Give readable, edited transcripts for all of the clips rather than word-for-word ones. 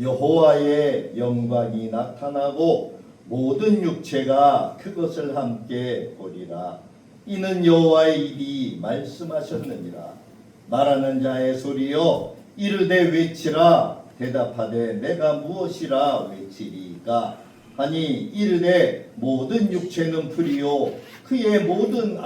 여호와의 영광이 나타나고 모든 육체가 그것을 함께 보리라. 이는 여호와의 입이 말씀하셨느니라. 말하는 자의 소리여 이르되 외치라. 대답하되 내가 무엇이라 외치리까 하니 이르되 모든 육체는 풀이요 그의 모든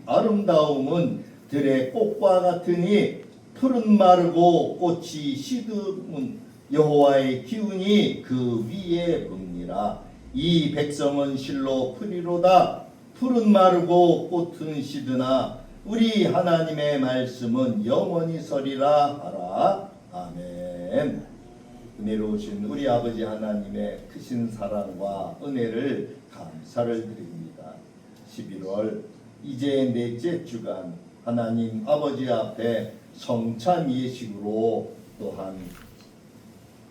아름다움은 들의 꽃과 같으니 풀은 마르고 꽃이 시드문 여호와의 기운이 그 위에 붑니라. 이 백성은 실로 풀이로다. 풀은 마르고 꽃은 시드나 우리 하나님의 말씀은 영원히 서리라 하라. 아멘. 은혜로우신 우리 아버지 하나님의 크신 사랑과 은혜를 감사를 드립니다. 11월 이제 넷째 주간 하나님 아버지 앞에 성찬 예식으로 또한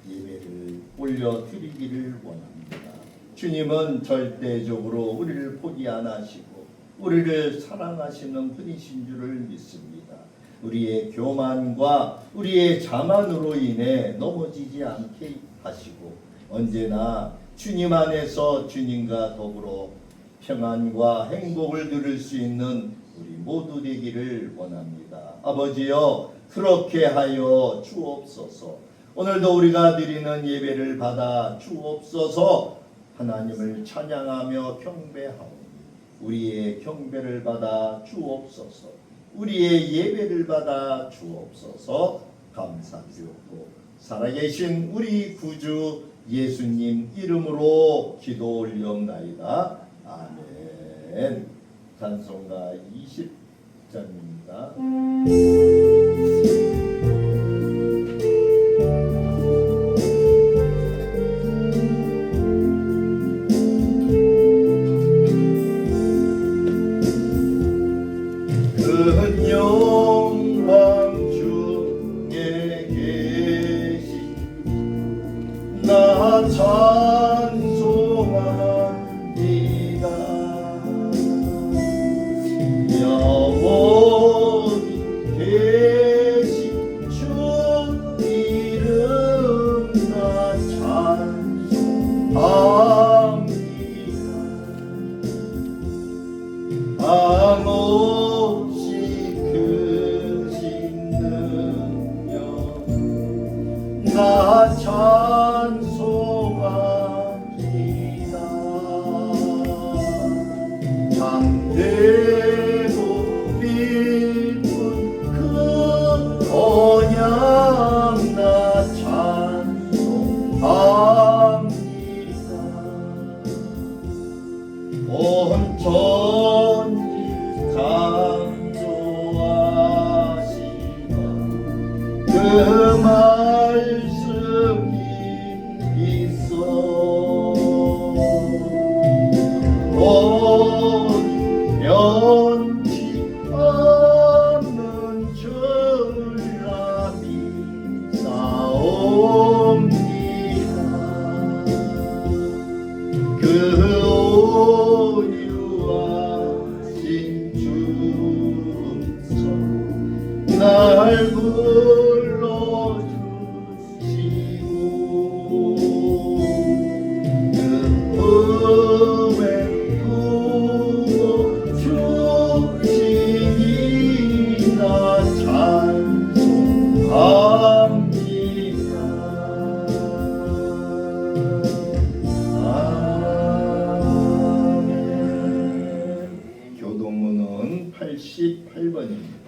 예배를 올려드리기를 원합니다. 주님은 절대적으로 우리를 포기 안 하시고 우리를 사랑하시는 분이신 줄을 믿습니다. 우리의 교만과 우리의 자만으로 인해 넘어지지 않게 하시고 언제나 주님 안에서 주님과 더불어 평안과 행복을 누릴 수 있는 우리 모두 되기를 원합니다. 아버지여 그렇게 하여 주옵소서. 오늘도 우리가 드리는 예배를 받아 주옵소서. 하나님을 찬양하며 경배하오니 우리의 경배를 받아 주옵소서. 우리의 예배를 받아 주옵소서. 감사드렸고 살아계신 우리 구주 예수님 이름으로 기도 올리옵나이다. 아멘. 찬송가 20장입니다. 교동문은 88번입니다.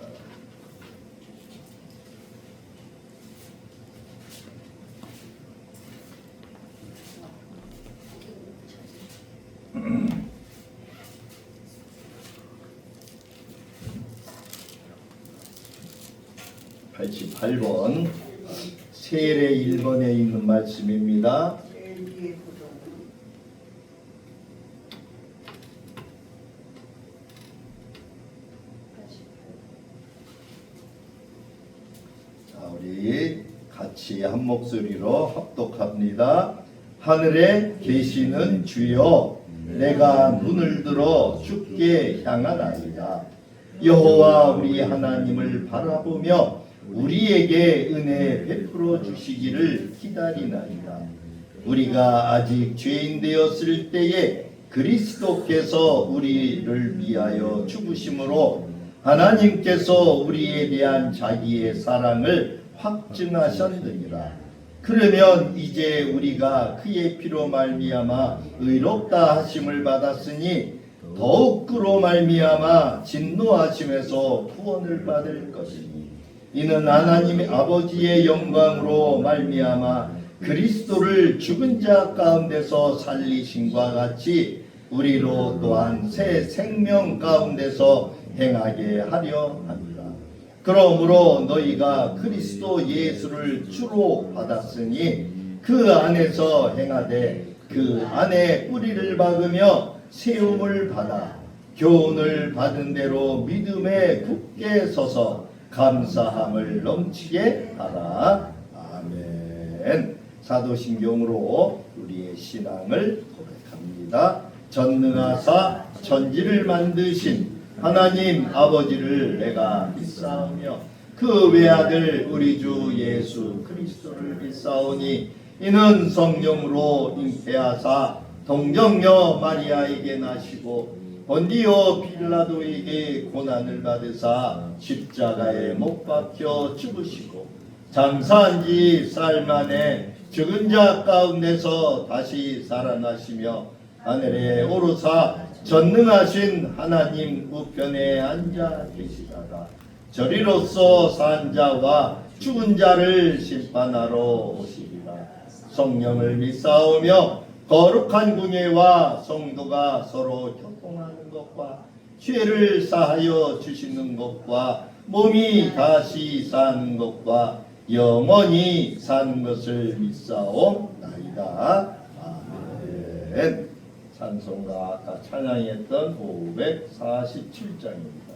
세례 1번에 있는 말씀입니다. 자, 우리 같이 한 목소리로 합독합니다. 하늘에 계시는 주여, 내가 눈을 들어 주께 향하나이다. 여호와 우리 하나님을 바라보며 우리에게 은혜 베풀어 주시기를 기다리나이다. 우리가 아직 죄인 되었을 때에 그리스도께서 우리를 위하여 죽으심으로 하나님께서 우리에 대한 자기의 사랑을 확증하셨느니라. 그러면 이제 우리가 그의 피로 말미암아 의롭다 하심을 받았으니 더욱 그로 말미암아 진노하심에서 구원을 받을 것이니 이는 하나님의 아버지의 영광으로 말미암아 그리스도를 죽은 자 가운데서 살리심과 같이 우리로 또한 새 생명 가운데서 행하게 하려 합니다. 그러므로 너희가 그리스도 예수를 주로 받았으니 그 안에서 행하되 그 안에 뿌리를 박으며 세움을 받아 교훈을 받은 대로 믿음에 굳게 서서 감사함을 넘치게 하라. 아멘. 사도신경으로 우리의 신앙을 고백합니다. 전능하사 천지를 만드신 하나님 아버지를 내가 믿사오며 그 외아들 우리 주 예수 그리스도를 믿사오니 이는 성령으로 잉태하사 동정녀 마리아에게 나시고 본디오 빌라도에게 고난을 받으사 십자가에 못 박혀 죽으시고 장사한 지 사흘 만에 죽은 자 가운데서 다시 살아나시며 하늘에 오르사 전능하신 하나님 우편에 앉아 계시다가 저리로서 산 자와 죽은 자를 심판하러 오시리라. 성령을 믿사오며 거룩한 궁예와 성도가 서로 교통하는 것과 죄를 사하여 주시는 것과 몸이 다시 사는 것과 영원히 사는 것을 믿사옵나이다. 아멘. 찬송가 아까 찬양했던 547장입니다.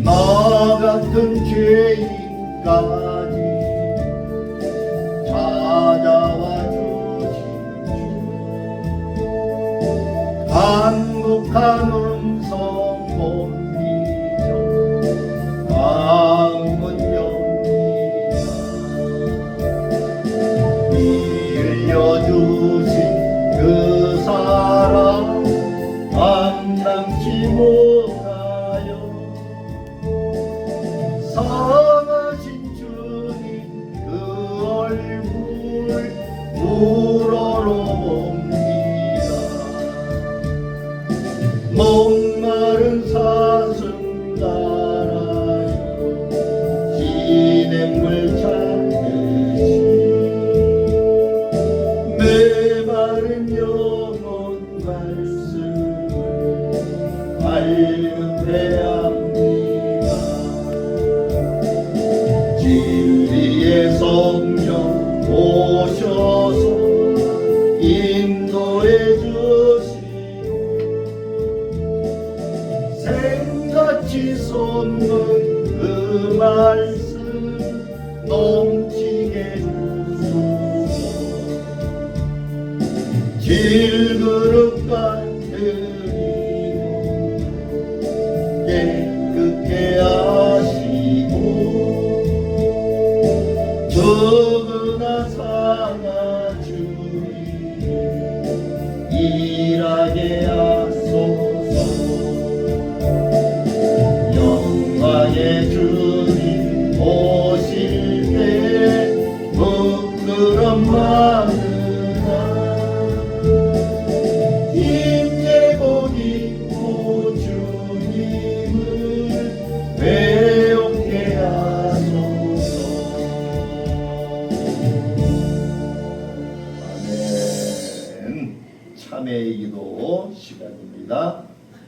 나 같은 죄인까지 찾아와 주신 주 간곡한 음성 못 마음은 엽니다. 빌려주신 그 사랑 감당치 못하여 상하신 주님 그 얼굴 우러러봅니다. 목마른 사슴 물 찾듯이 메마른 영혼 말씀을 발급해합니다. 진리의 성령 오셔서 인도해 주시고 생같이 솟는 그 말씀 넘치게 주소서. 질그릇 같으리고 깨끗게 하시고 적으나 상하 주위에 일하게 하소서. 영광의 주님 오실 때 부끄럼 많으나 힘내고 있고 주님을 배우게 하소서. 아멘. 참회의 기도 시간입니다.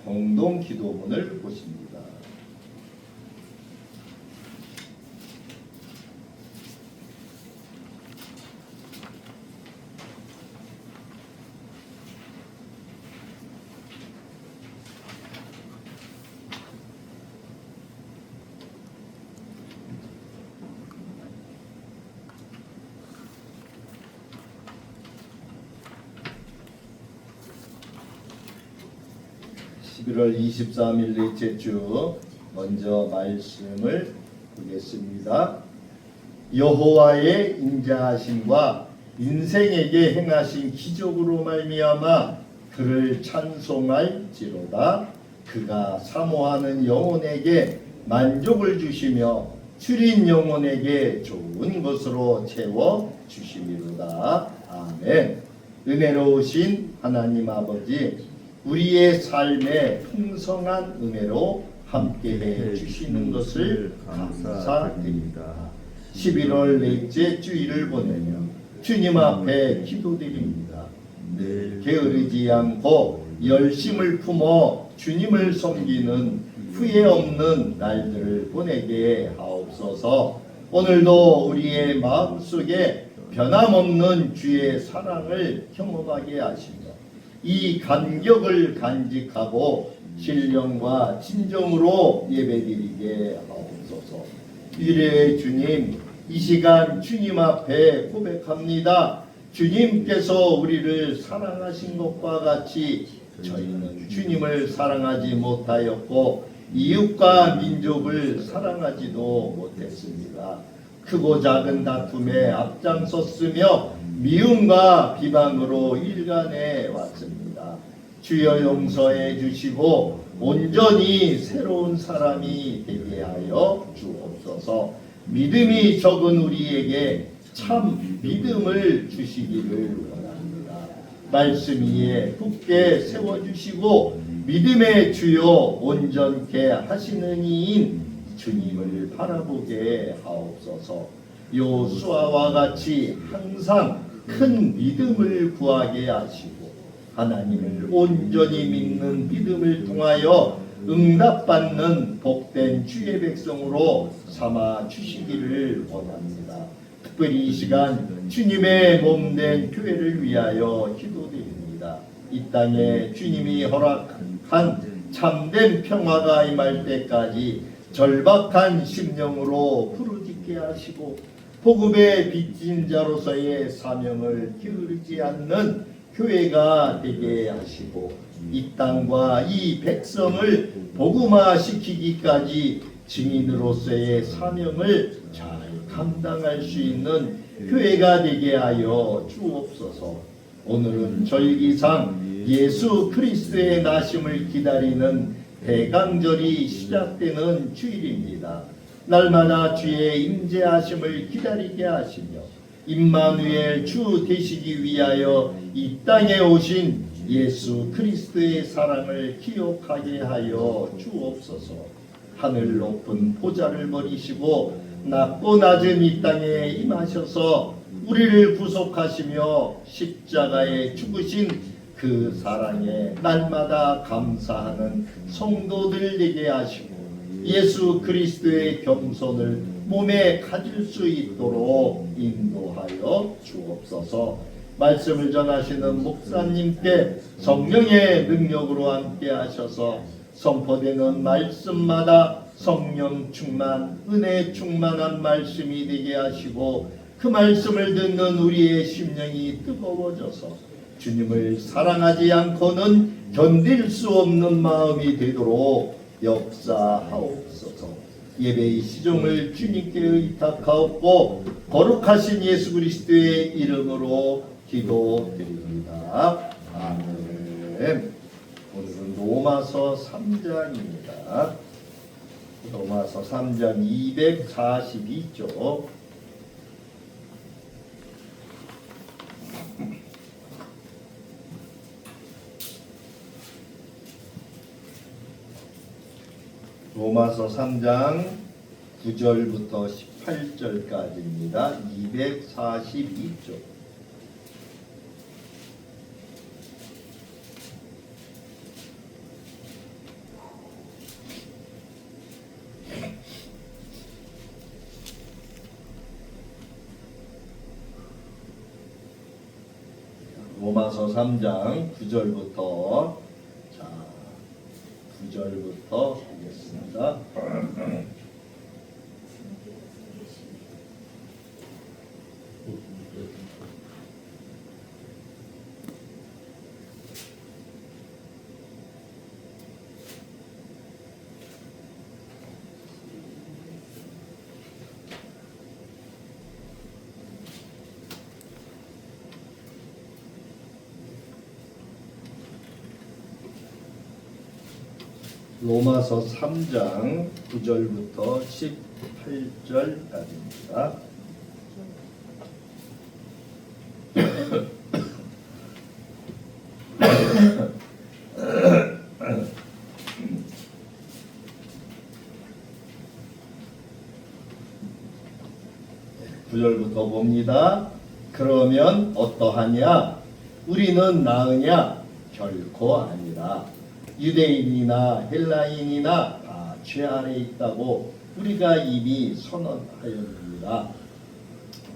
공동 기도문을 보십니다. 11월 23일 넷째 주 먼저 말씀을 보겠습니다. 여호와의 인자하심과 인생에게 행하신 기적으로 말미암아 그를 찬송할지로다. 그가 사모하는 영혼에게 만족을 주시며 줄인 영혼에게 좋은 것으로 채워 주시리로다. 아멘. 은혜로우신 하나님 아버지, 우리의 삶에 풍성한 은혜로 함께해 주시는 것을 감사드립니다. 11월 넷째 주일을 보내며 주님 앞에 기도드립니다. 늘 게으르지 않고 열심을 품어 주님을 섬기는 후회 없는 날들을 보내게 하옵소서. 오늘도 우리의 마음속에 변함없는 주의 사랑을 경험하게 하시며 이 감격을 간직하고 신령과 진정으로 예배드리게 하옵소서. 위대의 주님, 이 시간 주님 앞에 고백합니다. 주님께서 우리를 사랑하신 것과 같이 저희는 주님을 사랑하지 못하였고 이웃과 민족을 사랑하지도 못했습니다. 크고 작은 다툼에 앞장섰으며 미움과 비방으로 일관해 왔습니다. 주여 용서해 주시고 온전히 새로운 사람이 되게 하여 주옵소서. 믿음이 적은 우리에게 참 믿음을 주시기를 원합니다. 말씀 위에 굳게 세워주시고 믿음의 주요 온전케 하시는 이인 주님을 바라보게 하옵소서. 요수아와 같이 항상 큰 믿음을 구하게 하시고 하나님을 온전히 믿는 믿음을 통하여 응답받는 복된 주의 백성으로 삼아 주시기를 원합니다. 특별히 이 시간 주님의 몸된 교회를 위하여 기도드립니다. 이 땅에 주님이 허락한 참된 평화가 임할 때까지 절박한 심령으로 부르짖게 하시고 복음의 빚진 자로서의 사명을 기울이지 않는 교회가 되게 하시고 이 땅과 이 백성을 복음화시키기까지 증인으로서의 사명을 잘 감당할 수 있는 교회가 되게 하여 주옵소서. 오늘은 절기상 예수 그리스도의 나심을 기다리는 대강절이 시작되는 주일입니다. 날마다 주의 임재하심을 기다리게 하시며 임마누엘 주 되시기 위하여 이 땅에 오신 예수 그리스도의 사랑을 기억하게 하여 주옵소서. 하늘 높은 보좌를 버리시고 낮고 낮은 이 땅에 임하셔서 우리를 구속하시며 십자가에 죽으신 그 사랑에 날마다 감사하는 성도들 되게 하시고 예수 그리스도의 겸손을 몸에 가질 수 있도록 인도하여 주옵소서. 말씀을 전하시는 목사님께 성령의 능력으로 함께 하셔서 선포되는 말씀마다 성령 충만, 은혜 충만한 말씀이 되게 하시고 그 말씀을 듣는 우리의 심령이 뜨거워져서 주님을 사랑하지 않고는 견딜 수 없는 마음이 되도록 역사하옵소서. 예배의 시종을 주님께 의탁하옵고 거룩하신 예수 그리스도의 이름으로 기도드립니다. 아멘. 오늘은 로마서 3장입니다. 로마서 3장 242쪽. 로마서 3장 9절부터 18절까지입니다. 242쪽. 로마서 3장 9절부터 9절부터 보겠습니다. 로마서 3장 9절부터 18절까지입니다. 구절부터 봅니다. 그러면 어떠하냐? 우리는 나으냐? 결코 아니라. 유대인이나 헬라인이나 다 죄 아래 있다고 우리가 이미 선언하였느니라.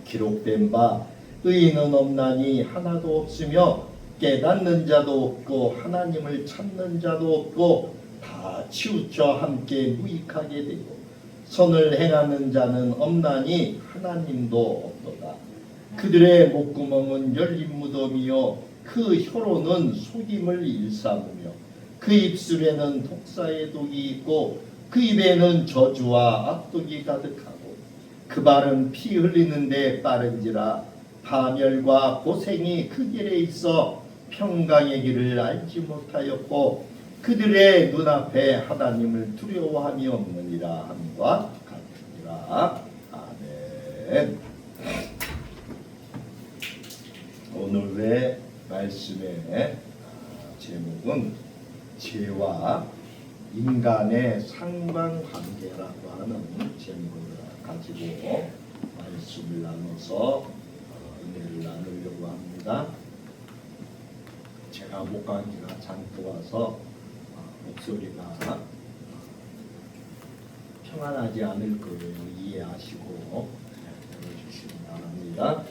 기록된 바 의인은 없나니 하나도 없으며 깨닫는 자도 없고 하나님을 찾는 자도 없고 다 치우쳐 함께 무익하게 되고 선을 행하는 자는 없나니 하나님도 없도다. 그들의 목구멍은 열린 무덤이요 그 혀로는 속임을 일삼으며 그 입술에는 독사의 독이 있고 그 입에는 저주와 악독이 가득하고 그 발은 피 흘리는데 빠른지라 파멸과 고생이 그 길에 있어 평강의 길을 알지 못하였고 그들의 눈앞에 하나님을 두려워함이 없느니라 함과 같으니라. 아멘. 오늘의 말씀의 제목은 죄와 인간의 상관관계라고 하는 제목을 가지고 말씀을 나눠서 은혜를 나누려고 합니다. 제가 목감기가 잠깐 와서 목소리가 평안하지 않을 거예요. 이해하시고 들어주시기 바랍니다.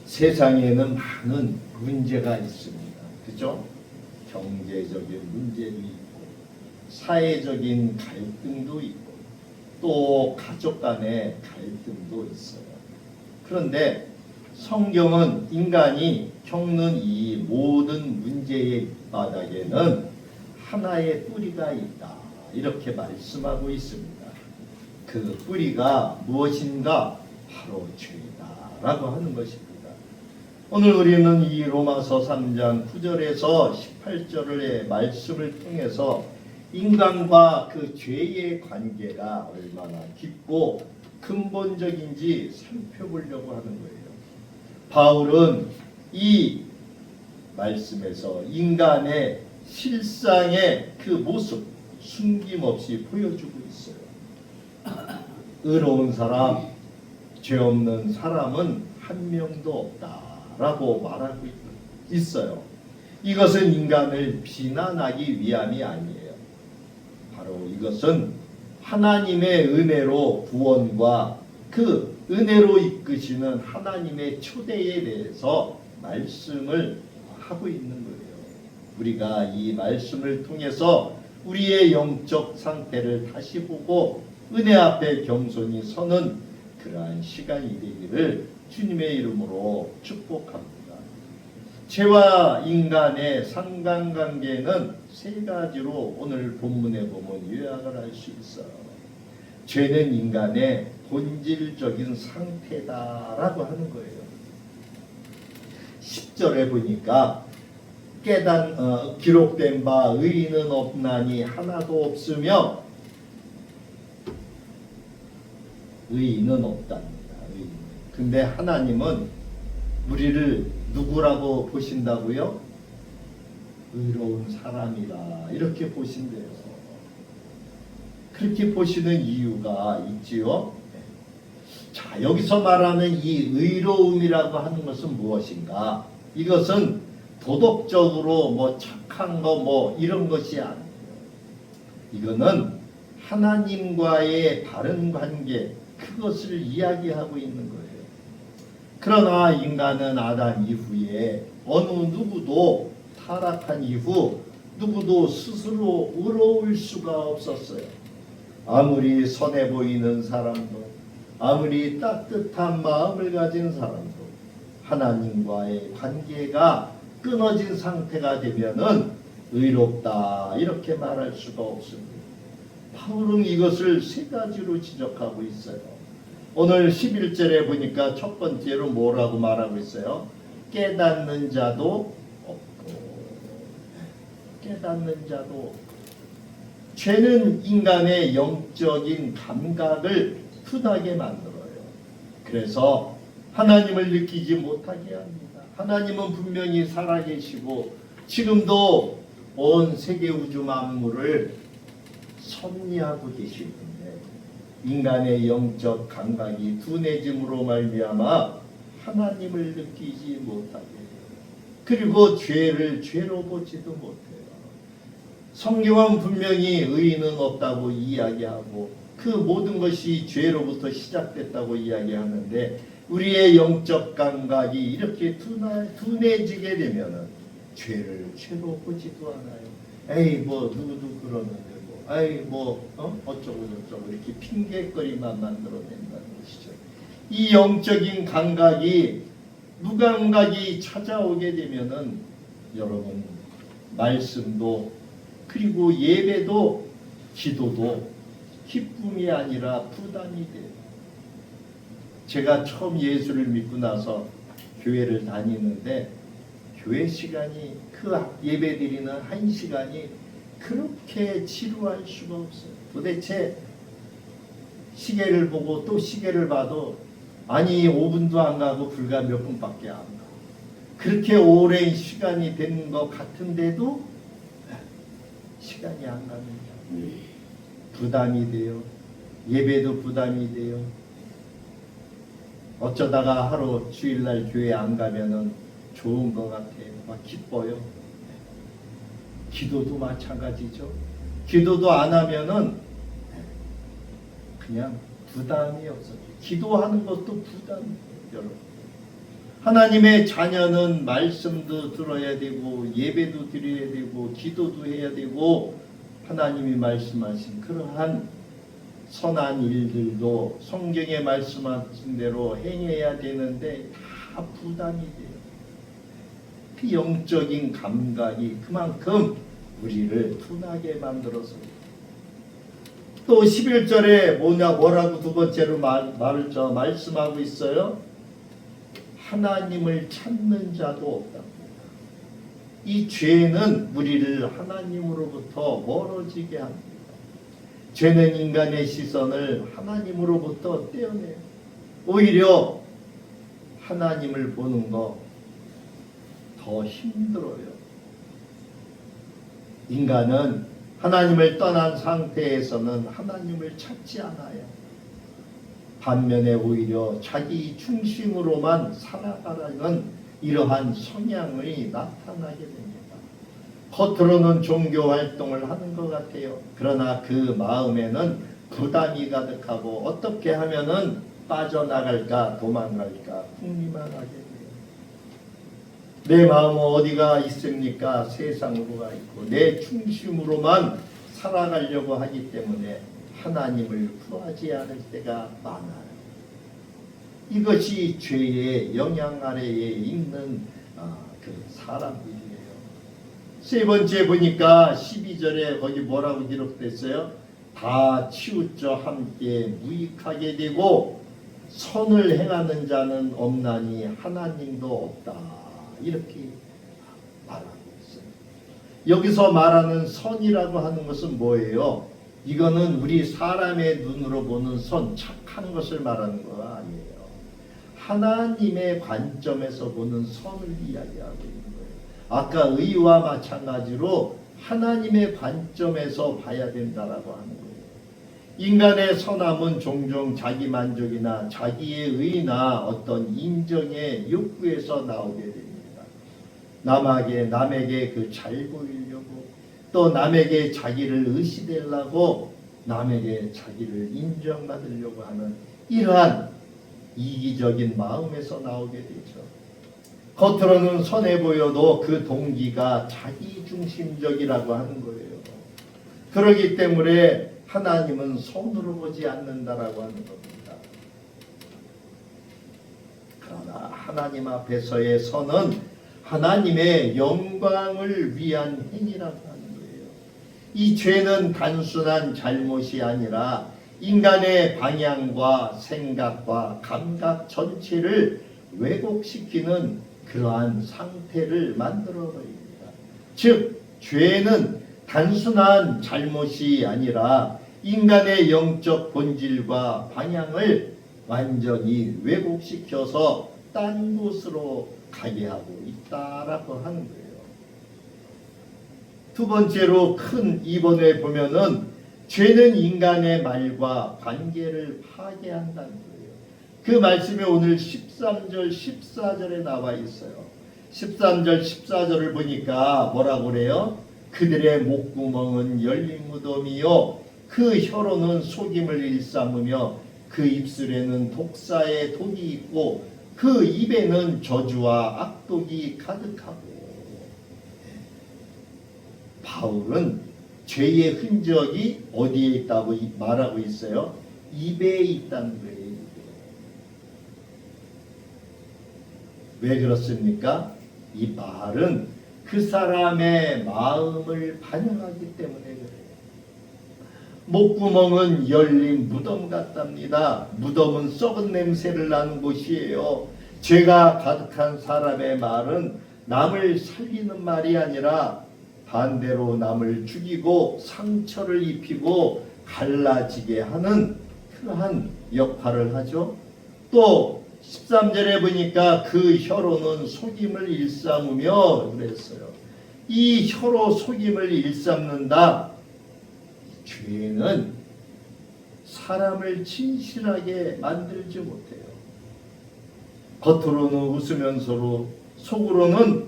세상에는 많은 문제가 있습니다. 그죠? 경제적인 문제도 있고 사회적인 갈등도 있고 또 가족 간의 갈등도 있어요. 그런데 성경은 인간이 겪는 이 모든 문제의 바닥에는 하나의 뿌리가 있다. 이렇게 말씀하고 있습니다. 그 뿌리가 무엇인가? 바로 죄다라고 하는 것입니다. 오늘 우리는 이 로마서 3장 9절에서 18절의 말씀을 통해서 인간과 그 죄의 관계가 얼마나 깊고 근본적인지 살펴보려고 하는 거예요. 바울은 이 말씀에서 인간의 실상의 그 모습 숨김없이 보여주고 있어요. 의로운 사람, 죄 없는 사람은 한 명도 없다라고 말하고 있어요. 이것은 인간을 비난하기 위함이 아니에요. 바로 이것은 하나님의 은혜로 구원과 그 은혜로 이끄시는 하나님의 초대에 대해서 말씀을 하고 있는 거예요. 우리가 이 말씀을 통해서 우리의 영적 상태를 다시 보고 은혜 앞에 겸손히 서는 그러한 시간이 되기를 주님의 이름으로 축복합니다. 죄와 인간의 상관관계는 세 가지로 오늘 본문에 보면 요약을 할 수 있어요. 죄는 인간의 본질적인 상태다라고 하는 거예요. 10절에 보니까 기록된 바 의인은 없나니 하나도 없으며 의인은 없답니다. 의인. 근데 하나님은 우리를 누구라고 보신다고요? 의로운 사람이라 이렇게 보신대요. 그렇게 보시는 이유가 있지요. 자, 여기서 말하는 이 의로움이라고 하는 것은 무엇인가? 이것은 도덕적으로 뭐 착한 거 뭐 이런 것이 아니에요. 이거는 하나님과의 바른 관계, 그것을 이야기하고 있는 거예요. 그러나 인간은 아담 이후에 어느 누구도 타락한 이후 누구도 스스로 의로울 수가 없었어요. 아무리 선해 보이는 사람도, 아무리 따뜻한 마음을 가진 사람도 하나님과의 관계가 끊어진 상태가 되면은 의롭다 이렇게 말할 수가 없습니다. 바울은 이것을 세 가지로 지적하고 있어요. 오늘 11절에 보니까 첫 번째로 뭐라고 말하고 있어요? 깨닫는 자도 없고. 깨닫는 자도 죄는 인간의 영적인 감각을 둔하게 만들어요. 그래서 하나님을 느끼지 못하게 합니다. 하나님은 분명히 살아계시고 지금도 온 세계 우주 만물을 섭리하고 계시는데 인간의 영적 감각이 둔해짐으로 말미암아 하나님을 느끼지 못하게 해요. 그리고 죄를 죄로 보지도 못해요. 성경은 분명히 의인은 없다고 이야기하고 그 모든 것이 죄로부터 시작됐다고 이야기하는데 우리의 영적 감각이 이렇게 둔해지게 되면은 죄를 죄로 보지도 않아요. 에이 뭐 누구도 그러는데 뭐 에이 뭐 어쩌고 저쩌고 이렇게 핑계거리만 만들어낸다는 것이죠. 이 영적인 감각이 무감각이 찾아오게 되면은 여러분 말씀도 그리고 예배도 기도도 기쁨이 아니라 부담이 돼요. 제가 처음 예수를 믿고 나서 교회를 다니는데 교회 시간이 그 예배 드리는 한 시간이 그렇게 지루할 수가 없어요. 도대체 시계를 보고 또 시계를 봐도 아니 5분도 안 가고 불과 몇 분밖에 안 가. 그렇게 오랜 시간이 되는 것 같은데도 시간이 안 갑니다. 부담이 돼요. 예배도 부담이 돼요. 어쩌다가 하루 주일날 교회 안 가면은 좋은 것 같아요. 막 기뻐요. 기도도 마찬가지죠. 기도도 안 하면은 그냥 부담이 없어요. 기도하는 것도 부담이에요, 여러분. 하나님의 자녀는 말씀도 들어야 되고 예배도 드려야 되고 기도도 해야 되고 하나님이 말씀하신 그러한 선한 일들도 성경에 말씀하신 대로 행해야 되는데 다 부담이 돼요. 그 영적인 감각이 그만큼 우리를 둔하게 만들어서 또 11절에 뭐라고 두 번째로 말씀하고 있어요. 하나님을 찾는 자도 없답니다. 이 죄는 우리를 하나님으로부터 멀어지게 합니다. 죄는 인간의 시선을 하나님으로부터 떼어내요. 오히려 하나님을 보는 거 더 힘들어요. 인간은 하나님을 떠난 상태에서는 하나님을 찾지 않아요. 반면에 오히려 자기 중심으로만 살아가라는 이러한 성향이 나타나게 됩니다. 겉으로는 종교 활동을 하는 것 같아요. 그러나 그 마음에는 부담이 가득하고 어떻게 하면은 빠져나갈까 도망갈까 궁리만하게 돼요. 내 마음은 어디가 있습니까? 세상으로 가 있고 내 중심으로만 살아가려고 하기 때문에 하나님을 구하지 않을 때가 많아요. 이것이 죄의 영향 아래에 있는 그 사람들이에요. 세 번째 보니까 12절에 거기 뭐라고 기록됐어요? 다 치우쳐 함께 무익하게 되고 선을 행하는 자는 없나니 하나님도 없다. 이렇게 말하고 있어요. 여기서 말하는 선이라고 하는 것은 뭐예요? 이거는 우리 사람의 눈으로 보는 선, 착한 것을 말하는 거 아니에요. 하나님의 관점에서 보는 선을 이야기하고 있는 거예요. 아까 의와 마찬가지로 하나님의 관점에서 봐야 된다라고 하는 거예요. 인간의 선함은 종종 자기 만족이나 자기의 의나 어떤 인정의 욕구에서 나오게 됩니다. 남에게 그 잘 보이려고 또 남에게 자기를 의시되려고 남에게 자기를 인정받으려고 하는 이러한 이기적인 마음에서 나오게 되죠. 겉으로는 선해 보여도 그 동기가 자기중심적이라고 하는 거예요. 그렇기 때문에 하나님은 손으로 보지 않는다라고 하는 겁니다. 그러나 하나님 앞에서의 선은 하나님의 영광을 위한 행위라고 하는 거예요. 이 죄는 단순한 잘못이 아니라 인간의 방향과 생각과 감각 전체를 왜곡시키는 그러한 상태를 만들어버립니다. 즉 죄는 단순한 잘못이 아니라 인간의 영적 본질과 방향을 완전히 왜곡시켜서 딴 곳으로 가게 하고 있다라고 하는 거예요. 두 번째로 큰 2번에 보면은 죄는 인간의 말과 관계를 파괴한다는 거예요. 그 말씀이 오늘 13절 14절에 나와 있어요. 13절 14절을 보니까 뭐라고 그래요? 그들의 목구멍은 열린 무덤이요 그 혀로는 속임을 일삼으며 그 입술에는 독사의 독이 있고 그 입에는 저주와 악독이 가득하고. 바울은 죄의 흔적이 어디에 있다고 말하고 있어요? 입에 있다는 거예요. 왜 그렇습니까? 이 말은 그 사람의 마음을 반영하기 때문에 그래요. 목구멍은 열린 무덤 같답니다. 무덤은 썩은 냄새를 나는 곳이에요. 죄가 가득한 사람의 말은 남을 살리는 말이 아니라 반대로 남을 죽이고 상처를 입히고 갈라지게 하는 그러한 역할을 하죠. 또 13절에 보니까 그 혀로는 속임을 일삼으며 그랬어요. 이 혀로 속임을 일삼는다. 죄는 사람을 진실하게 만들지 못해요. 겉으로는 웃으면서도 속으로는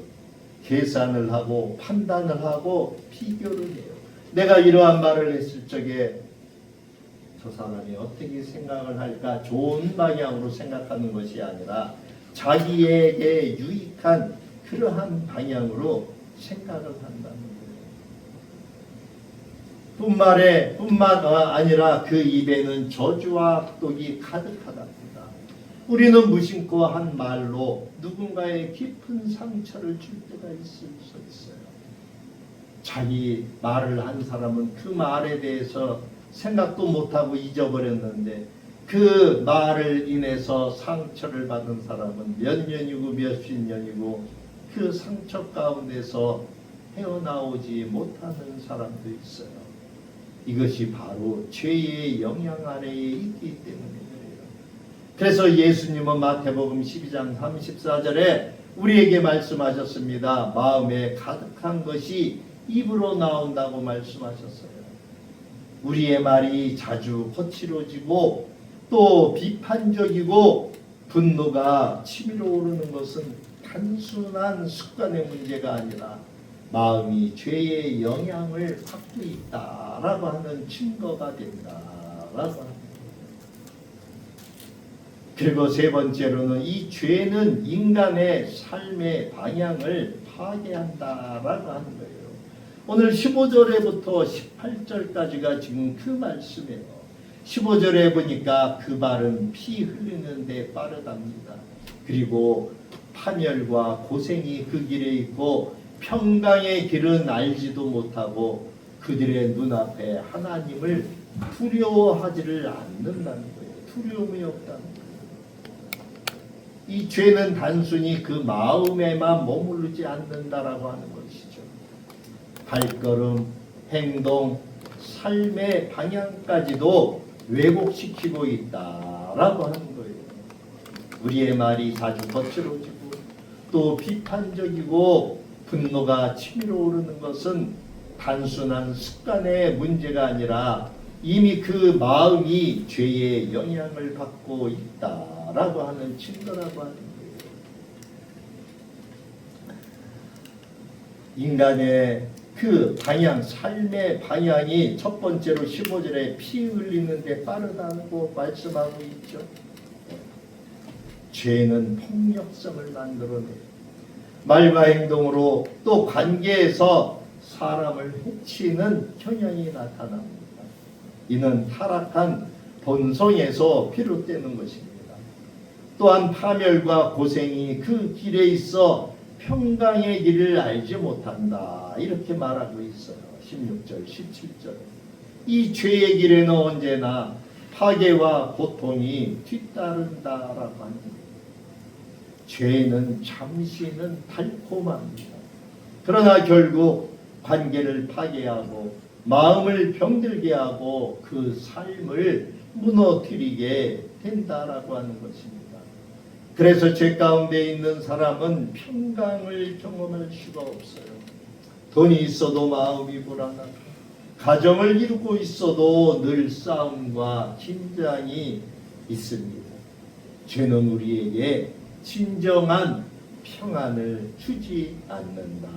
계산을 하고 판단을 하고 비교를 해요. 내가 이러한 말을 했을 적에 저 사람이 어떻게 생각을 할까? 좋은 방향으로 생각하는 것이 아니라 자기에게 유익한 그러한 방향으로 생각을 한다는 거예요. 뿐만 아니라 그 입에는 저주와 악독이 가득하답니다. 우리는 무심코 한 말로 누군가의 깊은 상처를 줄 때가 있을 수 있어요. 자기 말을 한 사람은 그 말에 대해서 생각도 못하고 잊어버렸는데 그 말을 인해서 상처를 받은 사람은 몇 년이고 몇십 년이고 그 상처 가운데서 헤어나오지 못하는 사람도 있어요. 이것이 바로 죄의 영향 아래에 있기 때문에 그래요. 그래서 예수님은 마태복음 12장 34절에 우리에게 말씀하셨습니다. 마음에 가득한 것이 입으로 나온다고 말씀하셨어요. 우리의 말이 자주 거칠어지고 또 비판적이고 분노가 치밀어 오르는 것은 단순한 습관의 문제가 아니라 마음이 죄의 영향을 받고 있다라고 하는 증거가 된다라고 합니다. 그리고 세 번째로는 이 죄는 인간의 삶의 방향을 파괴한다라고 하는 거예요. 오늘 15절에부터 18절까지가 지금 그 말씀이에요. 15절에 보니까 그 말은 피 흘리는 데 빠르답니다. 그리고 파멸과 고생이 그 길에 있고 평강의 길은 알지도 못하고 그들의 눈앞에 하나님을 두려워하지를 않는다는 거예요. 두려움이 없다는 거예요. 이 죄는 단순히 그 마음에만 머무르지 않는다라고 하는 것이죠. 발걸음, 행동, 삶의 방향까지도 왜곡시키고 있다라고 하는 거예요. 우리의 말이 자주 거칠어지고 또 비판적이고 분노가 치밀어 오르는 것은 단순한 습관의 문제가 아니라 이미 그 마음이 죄의 영향을 받고 있다라고 하는 증거라고 하는 거예요. 인간의 그 방향, 삶의 방향이 첫 번째로 15절에 피 흘리는 데 빠르다고 말씀하고 있죠. 죄는 폭력성을 만들어내요. 말과 행동으로 또 관계에서 사람을 해치는 경향이 나타납니다. 이는 타락한 본성에서 비롯되는 것입니다. 또한 파멸과 고생이 그 길에 있어 평강의 길을 알지 못한다. 이렇게 말하고 있어요. 16절, 17절. 이 죄의 길에는 언제나 파괴와 고통이 뒤따른다라고 합니다. 죄는 잠시는 달콤합니다. 그러나 결국 관계를 파괴하고 마음을 병들게 하고 그 삶을 무너뜨리게 된다라고 하는 것입니다. 그래서 죄 가운데 있는 사람은 평강을 경험할 수가 없어요. 돈이 있어도 마음이 불안하고 가정을 이루고 있어도 늘 싸움과 긴장이 있습니다. 죄는 우리에게 진정한 평안을 주지 않는다.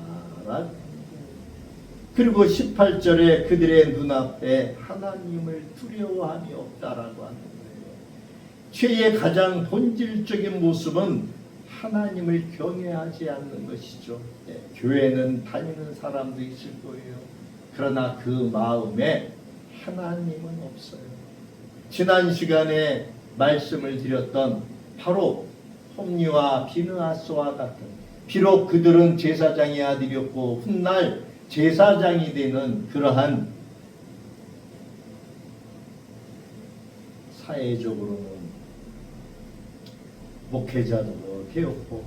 그리고 18절에 그들의 눈앞에 하나님을 두려워함이 없다라고 하는 거예요. 죄의 가장 본질적인 모습은 하나님을 경외하지 않는 것이죠. 교회는 다니는 사람도 있을 거예요. 그러나 그 마음에 하나님은 없어요. 지난 시간에 말씀을 드렸던 바로 홈리와 비느하스와 같은, 비록 그들은 제사장의 아들이었고 훗날 제사장이 되는 그러한 사회적으로는 목회자도 되었고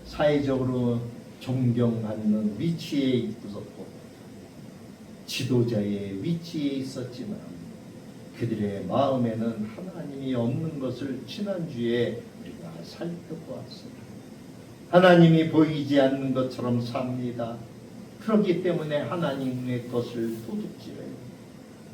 사회적으로 존경받는 위치에 있었고 지도자의 위치에 있었지만 그들의 마음에는 하나님이 없는 것을 지난주에 우리가 살펴보았습니다. 하나님이 보이지 않는 것처럼 삽니다. 그렇기 때문에 하나님의 것을 도둑질해요.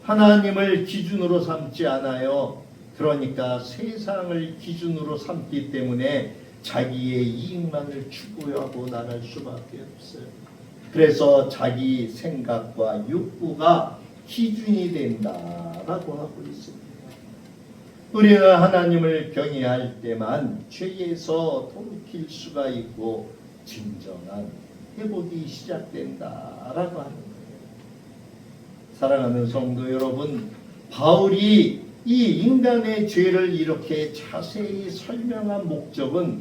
하나님을 기준으로 삼지 않아요. 그러니까 세상을 기준으로 삼기 때문에 자기의 이익만을 추구하고 나갈 수밖에 없어요. 그래서 자기 생각과 욕구가 기준이 된다라고 하고 있습니다. 우리는 하나님을 경외할 때만 죄에서 돌이킬 수가 있고 진정한 회복이 시작된다라고 하는 거예요. 사랑하는 성도 여러분, 바울이 이 인간의 죄를 이렇게 자세히 설명한 목적은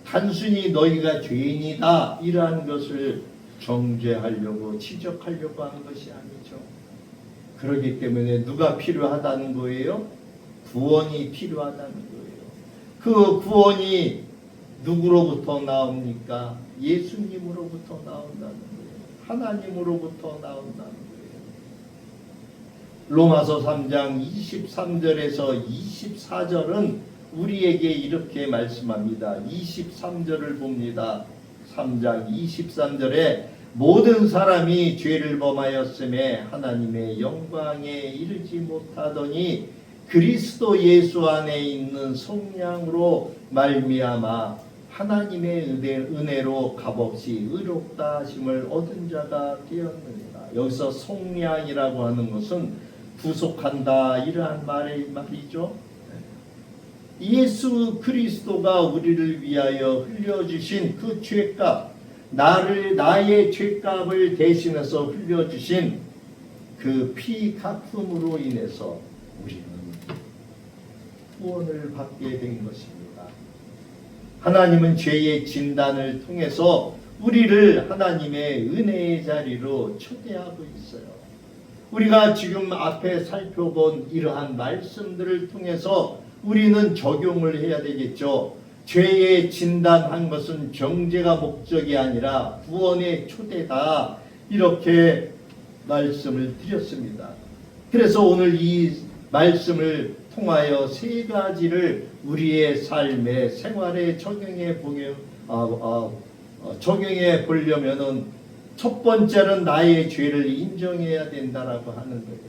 단순히 너희가 죄인이다 이러한 것을 정죄하려고 지적하려고 하는 것이 아니죠. 그렇기 때문에 누가 필요하다는 거예요? 구원이 필요하다는 거예요. 그 구원이 누구로부터 나옵니까? 예수님으로부터 나온다는 거예요. 하나님으로부터 나온다는 거예요. 로마서 3장 23절에서 24절은 우리에게 이렇게 말씀합니다. 23절을 봅니다. 3장 23절에 모든 사람이 죄를 범하였음에 하나님의 영광에 이르지 못하더니 그리스도 예수 안에 있는 성령으로 말미암아 하나님의 은혜로 값없이 의롭다 하심을 얻은 자가 되었느니라. 여기서 성량이라고 하는 것은 구속한다 이러한 말이죠. 예수 그리스도가 우리를 위하여 흘려주신 그 죄값, 나의 죄값을 대신해서 흘려주신 그 피 갚음으로 인해서 우리는 구원을 받게 된 것입니다. 하나님은 죄의 진단을 통해서 우리를 하나님의 은혜의 자리로 초대하고 있어요. 우리가 지금 앞에 살펴본 이러한 말씀들을 통해서 우리는 적용을 해야 되겠죠. 죄의 진단한 것은 정죄가 목적이 아니라 구원의 초대다. 이렇게 말씀을 드렸습니다. 그래서 오늘 이 말씀을 통하여 세 가지를 우리의 삶의 생활에 적용해 보려면은 첫 번째는 나의 죄를 인정해야 된다라고 하는 거예요.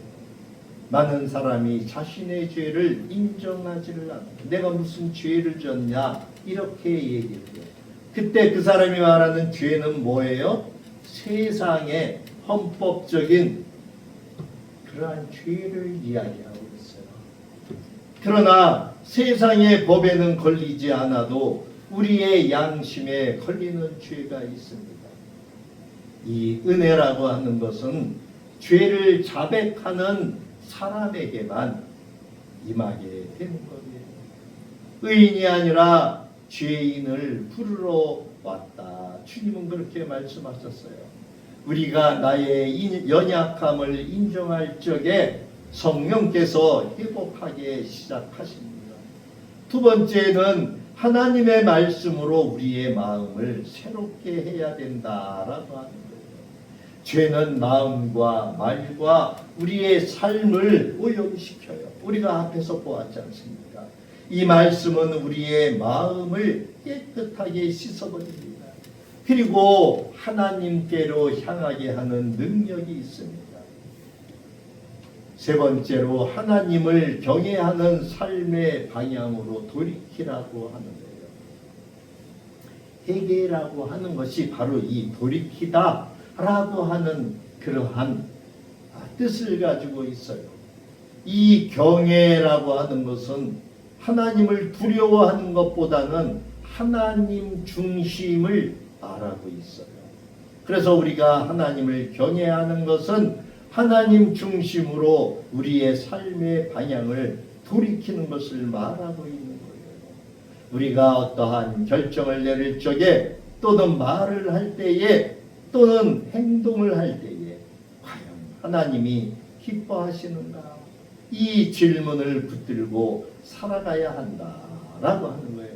많은 사람이 자신의 죄를 인정하지를 않아요. 내가 무슨 죄를 졌냐 이렇게 얘기해요. 그때 그 사람이 말하는 죄는 뭐예요? 세상의 헌법적인 그러한 죄를 이야기하고 있어요. 그러나 세상의 법에는 걸리지 않아도 우리의 양심에 걸리는 죄가 있습니다. 이 은혜라고 하는 것은 죄를 자백하는 사람에게만 임하게 되는 거예요. 의인이 아니라 죄인을 부르러 왔다. 주님은 그렇게 말씀하셨어요. 우리가 나의 연약함을 인정할 적에 성령께서 회복하게 시작하십니다. 두 번째는 하나님의 말씀으로 우리의 마음을 새롭게 해야 된다라고 하는 거예요. 죄는 마음과 말과 우리의 삶을 오염시켜요. 우리가 앞에서 보았지 않습니까? 이 말씀은 우리의 마음을 깨끗하게 씻어버립니다. 그리고 하나님께로 향하게 하는 능력이 있습니다. 세 번째로 하나님을 경외하는 삶의 방향으로 돌이키라고 하는 거예요. 회개라고 하는 것이 바로 이 돌이키다라고 하는 그러한 뜻을 가지고 있어요. 이 경외라고 하는 것은 하나님을 두려워하는 것보다는 하나님 중심을 말하고 있어요. 그래서 우리가 하나님을 경외하는 것은 하나님 중심으로 우리의 삶의 방향을 돌이키는 것을 말하고 있는 거예요. 우리가 어떠한 결정을 내릴 적에 또는 말을 할 때에 또는 행동을 할 때에 과연 하나님이 기뻐하시는가? 이 질문을 붙들고 살아가야 한다라고 하는 거예요.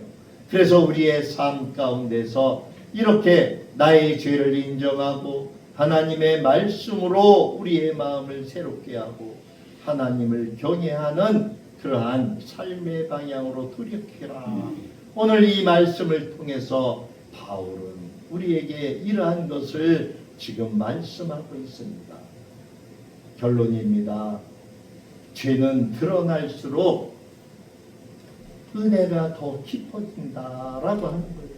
그래서 우리의 삶 가운데서 이렇게 나의 죄를 인정하고 하나님의 말씀으로 우리의 마음을 새롭게 하고 하나님을 경외하는 그러한 삶의 방향으로 돌이키라. 오늘 이 말씀을 통해서 바울은 우리에게 이러한 것을 지금 말씀하고 있습니다. 결론입니다. 죄는 드러날수록 은혜가 더 깊어진다라고 하는 거예요.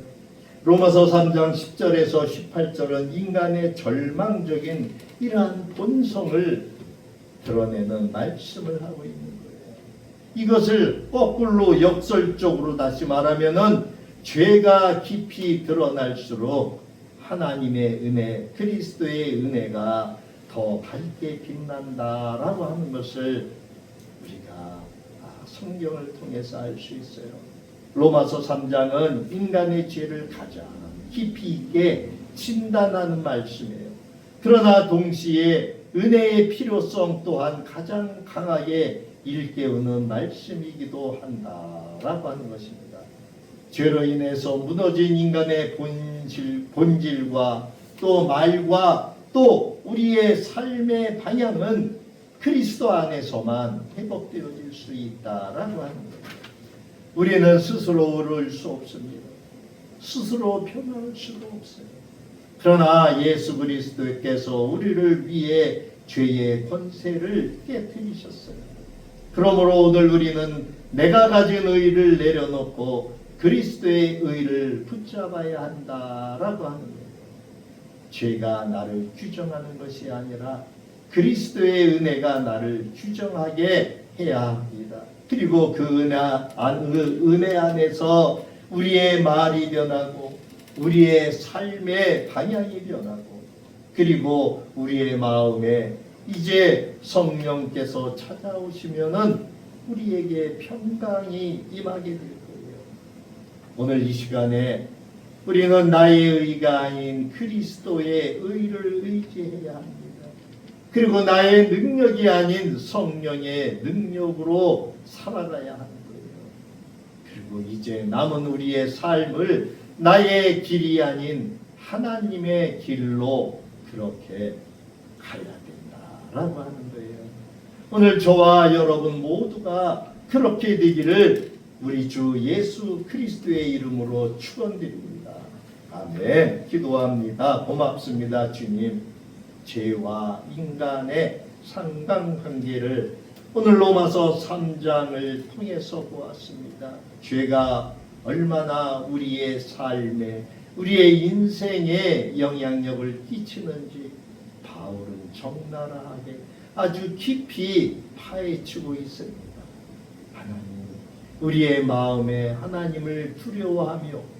로마서 3장 10절에서 18절은 인간의 절망적인 이러한 본성을 드러내는 말씀을 하고 있는 거예요. 이것을 거꾸로 역설적으로 다시 말하면은 죄가 깊이 드러날수록 하나님의 은혜, 그리스도의 은혜가 더 밝게 빛난다라고 하는 것을 우리가 성경을 통해서 알 수 있어요. 로마서 3장은 인간의 죄를 가장 깊이 있게 진단하는 말씀이에요. 그러나 동시에 은혜의 필요성 또한 가장 강하게 일깨우는 말씀이기도 한다라고 하는 것입니다. 죄로 인해서 무너진 인간의 본질과 또 말과 또 우리의 삶의 방향은 그리스도 안에서만 회복되어질 수 있다라고 하는 거예요. 우리는 스스로 오를 수 없습니다. 스스로 변할 수도 없어요. 그러나 예수 그리스도께서 우리를 위해 죄의 권세를 깨뜨리셨어요. 그러므로 오늘 우리는 내가 가진 의를 내려놓고 그리스도의 의를 붙잡아야 한다라고 하는 거예요. 죄가 나를 규정하는 것이 아니라 그리스도의 은혜가 나를 규정하게 해야 합니다. 그리고 그 은혜 안에서 우리의 말이 변하고 우리의 삶의 방향이 변하고 그리고 우리의 마음에 이제 성령께서 찾아오시면은 우리에게 평강이 임하게 될 거예요. 오늘 이 시간에 우리는 나의 의가 아닌 그리스도의 의를 의지해야 합니다. 그리고 나의 능력이 아닌 성령의 능력으로 살아가야 하는 거예요. 그리고 이제 남은 우리의 삶을 나의 길이 아닌 하나님의 길로 그렇게 가야 된다라고 하는 거예요. 오늘 저와 여러분 모두가 그렇게 되기를 우리 주 예수 그리스도의 이름으로 축원드립니다. 아멘. 기도합니다. 고맙습니다, 주님. 죄와 인간의 상관관계를 오늘 로마서 3장을 통해서 보았습니다. 죄가 얼마나 우리의 삶에 우리의 인생에 영향력을 끼치는지 바울은 적나라하게 아주 깊이 파헤치고 있습니다. 하나님, 우리의 마음에 하나님을 두려워하며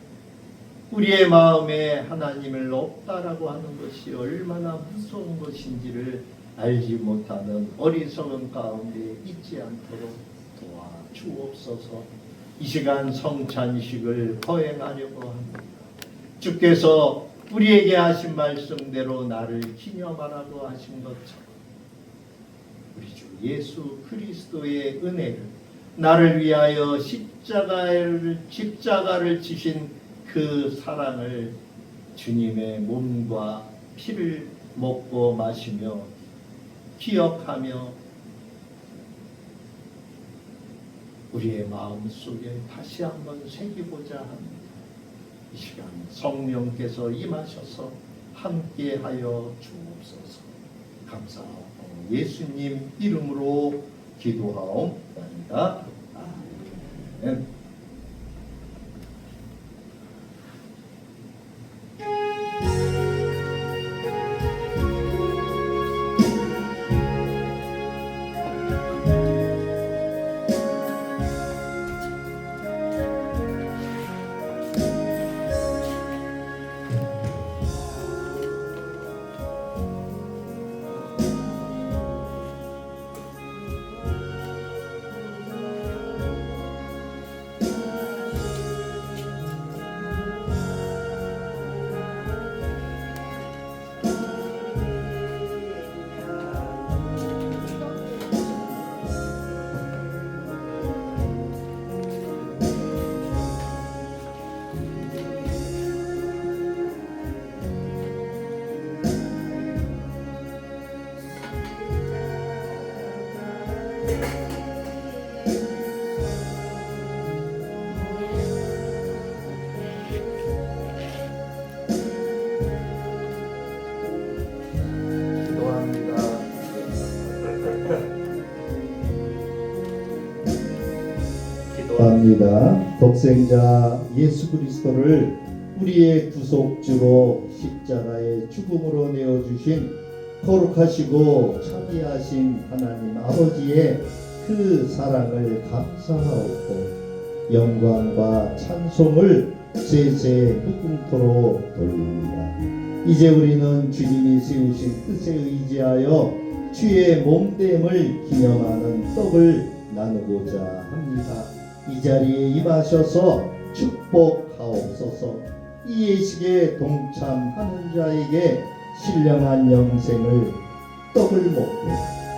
우리의 마음에 하나님을 없다라고 하는 것이 얼마나 무서운 것인지를 알지 못하는 어리석은 가운데 있지 않도록 도와주옵소서. 이 시간 성찬식을 거행하려고 합니다. 주께서 우리에게 하신 말씀대로 나를 기념하라고 하신 것처럼 우리 주 예수 그리스도의 은혜를 나를 위하여 십자가를 지신 그 사랑을 주님의 몸과 피를 먹고 마시며 기억하며 우리의 마음 속에 다시 한번 새기고자 합니다. 이 시간 성령께서 임하셔서 함께하여 주옵소서. 감사하고 예수님 이름으로 기도하옵나이다. 아멘. 기도합니다. 독생자 예수 그리스도를 우리의 구속주로 십자가의 죽음으로 내어주신 거룩하시고 자비하신 하나님 아버지의 그 사랑을 감사하옵고 영광과 찬송을 세세 무궁토로 돌립니다. 이제 우리는 주님이 세우신 뜻에 의지하여 주의 몸됨을 기념하는 떡을 나누고자 합니다. 이 자리에 임하셔서 축복하옵소서. 이 예식에 동참하는 자에게 신령한 영생을 떡을 먹고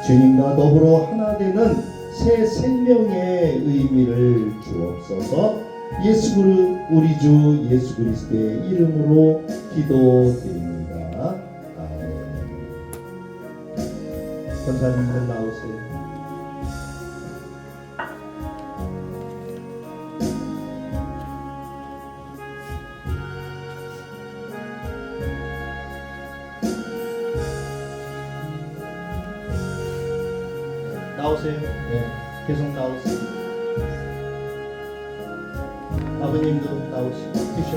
주님과 더불어 하나 되는 새 생명의 의미를 주옵소서. 우리 주 예수 그리스도의 이름으로 기도드립니다. 아멘. 권사님들 나오세요. 나오세요. 네, 계속 나오세요. 아버님도 나오시고 드셔.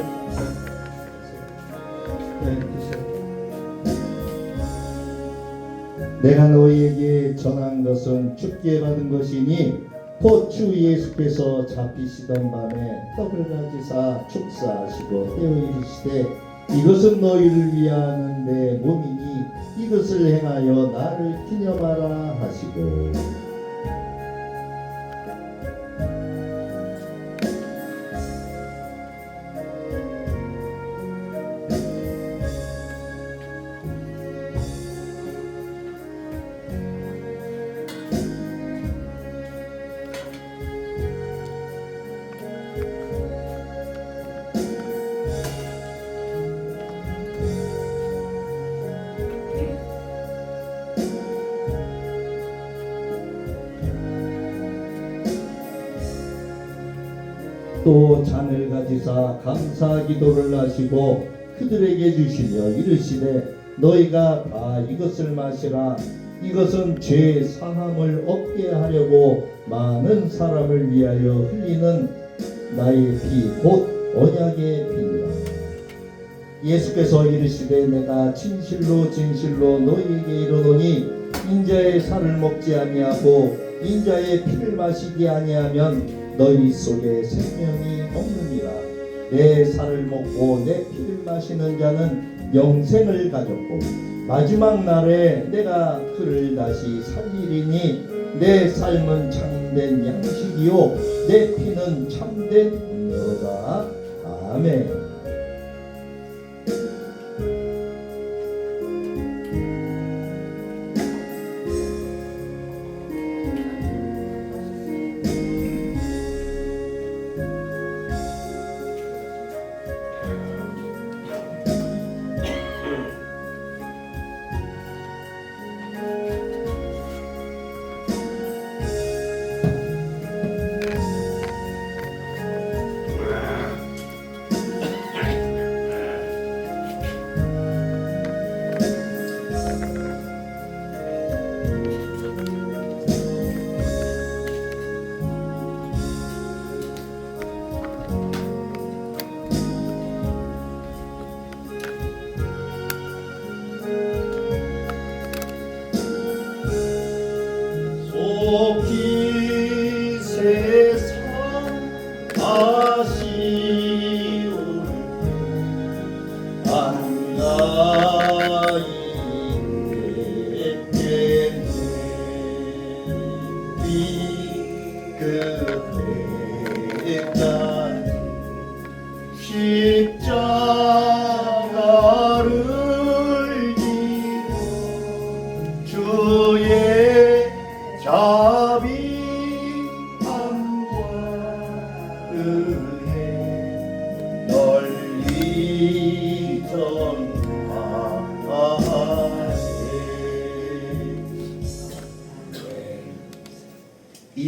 네, 드셔. 내가 너희에게 전한 것은 주께 받은 것이니 곧 주 예수께서 잡히시던 밤에 떡을 가지사 축사하시고 떼어 이르시되 이것은 너희를 위하는 내 몸이니 이것을 행하여 나를 기념하라 하시고 또 잔을 가지사 감사 기도를 하시고 그들에게 주시며 이르시되 너희가 다 이것을 마시라. 이것은 죄 사함을 얻게 하려고 많은 사람을 위하여 흘리는 나의 피 곧 언약의 피니라. 예수께서 이르시되 내가 진실로 진실로 너희에게 이르노니 인자의 살을 먹지 아니하고 인자의 피를 마시지 아니하면 너희 속에 생명이 없느니라. 내 살을 먹고 내 피를 마시는 자는 영생을 가졌고 마지막 날에 내가 그를 다시 살리리니 내 삶은 참된 양식이요 내 피는 참된 음료로다. 아멘.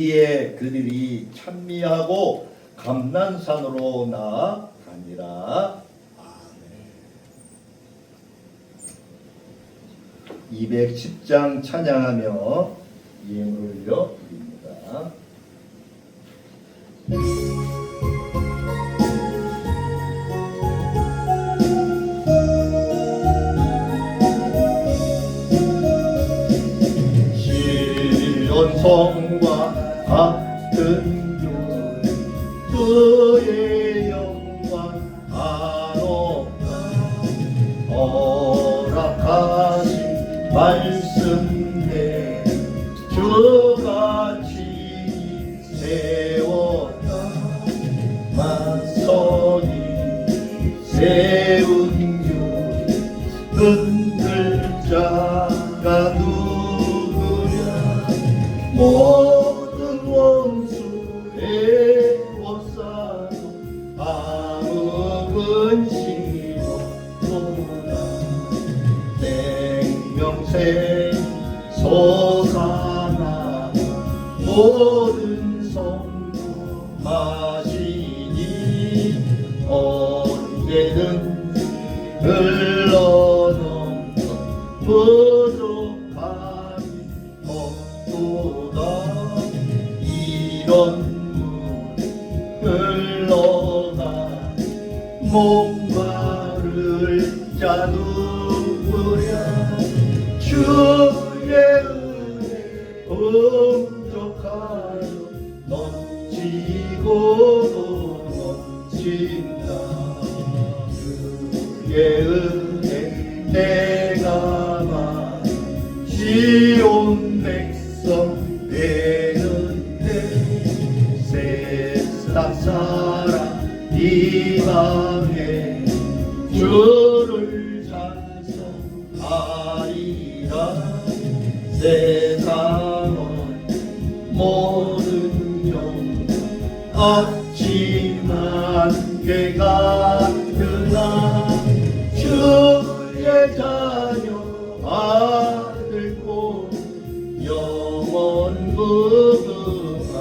이에 그들이 찬미하고 감난산으로 나아가니라. 210장 찬양하며 예물을 올려 드립니다. 시온성과 같은 교회 그의 영광 한없다. 허락하신 말씀대 주같이 세웠다. 만성이 세운 교회 흔들자가 누구냐. 모든 원수 애워싸도 아무 근심이 없도다. 생명생 솟아나 모든 성도 마시니 언제든지 흘러넘쳐 부족함이 없도다. 이런 물 흘러가 목마를 자 누구랴. 주의 은혜 풍족하여 넘치고도 넘친다. 주의 은혜 내가 만 시온 백성 되는데. 세상 사람 이방에 주를 찬송하리라. 세상은 모든 영 없지만 개가 그나 주의 자녀 아들고 영원 무궁하도다.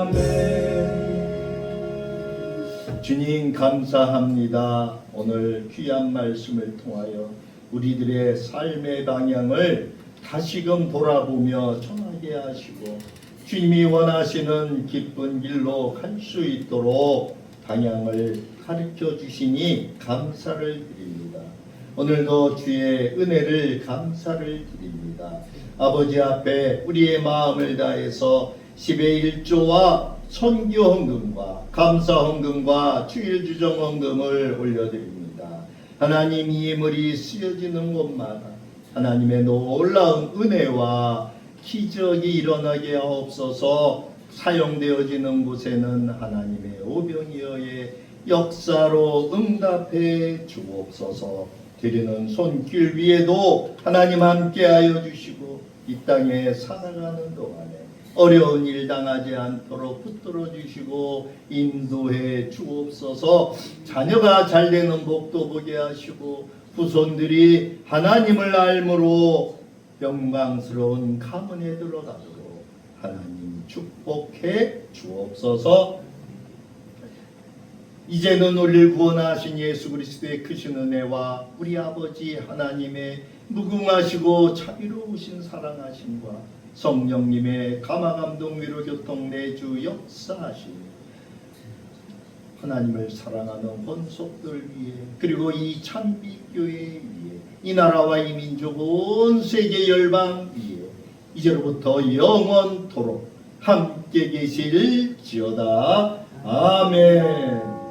아멘. 주님 감사합니다. 오늘 귀한 말씀을 통하여 우리들의 삶의 방향을 다시금 돌아보며 전하게 하시고 주님이 원하시는 기쁜 길로 갈 수 있도록 방향을 가르쳐 주시니 감사를 드립니다. 오늘도 주의 은혜를 감사를 드립니다. 아버지 앞에 우리의 마음을 다해서 10의 1조와 선교 헌금과 감사 헌금과 주일 주정 헌금을 올려드립니다. 하나님, 이 예물이 쓰여지는 곳마다 하나님의 놀라운 은혜와 기적이 일어나게 하옵소서. 사용되어지는 곳에는 하나님의 오병이어의 역사로 응답해 주옵소서. 드리는 손길 위에도 하나님 함께하여 주시고 이 땅에 살아가는 동안에 어려운 일 당하지 않도록 붙들어 주시고 인도해 주옵소서. 자녀가 잘 되는 복도 보게 하시고 후손들이 하나님을 알므로 영광스러운 가문에 들어가도록 하나님 축복해 주옵소서. 이제는 우리를 구원하신 예수 그리스도의 크신 은혜와 우리 아버지 하나님의 무궁하시고 자비로우신 사랑하심과 성령님의 감화감동 위로 교통 내주 역사하심, 하나님을 사랑하는 혼속들 위해 그리고 이 참빛교회 위에 이 나라와 이 민족 온 세계 열방 위에 이제로부터 영원토록 함께 계실지어다. 아멘.